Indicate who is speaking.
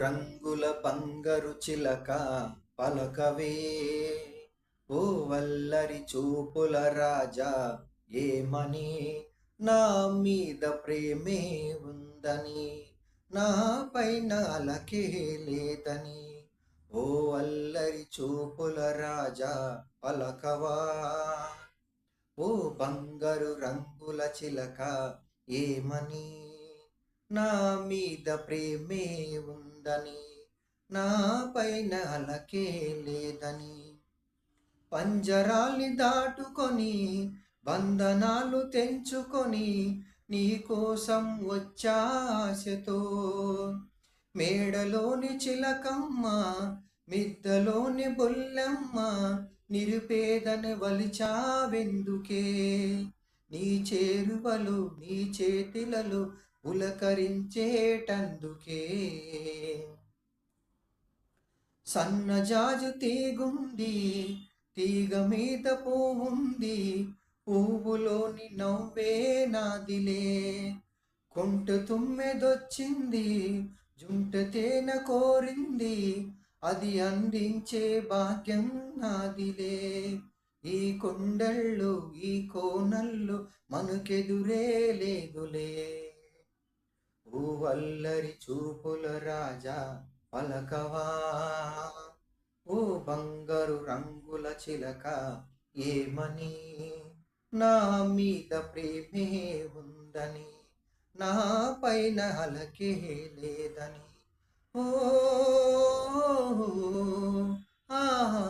Speaker 1: రంగుల బంగారు చిలక పలకవే, ఓ వల్లరి చూపుల రాజా ఏమని, నా మీద ప్రేమే ఉందని, నా పైన అలకే లేదని. ఓ అల్లరి చూపుల రాజా పలకవా, ఓ బంగారు రంగుల చిలక ఏమని, నా మీద ప్రేమే ఉందని, నా పైన అలకే లేదని. పంజరాల్ని దాటుకొని బంధనాలు తెంచుకొని నీకోసం వచ్చాశతో, మేడలోని చిలకమ్మ మిద్దలోని బొల్లెమ్మ, నిరుపేదన వలిచావెందుకే, నీ చేరువలు నీ చేతిలలో పులకరించేటందుకే. సన్నజాజు తీగుంది, తీగ మీద పువ్వుంది, పువ్వులోని నవ్వే నాదిలే. కొంట తుమ్మెదొచ్చింది, జుంట తేనె కోరింది, అది అందించే భాగ్యం నాదిలే. ఈ కొండళ్ళు ఈ కోనళ్ళు మనకెదురే లేదులే. ఓ వల్లరి చూపుల రాజా పలకవా, ఓ బంగారు రంగుల చిలక ఏమని, నా మీద ప్రేమే ఉందని, నా పైన అలకే లేదని. ఓ ఆహా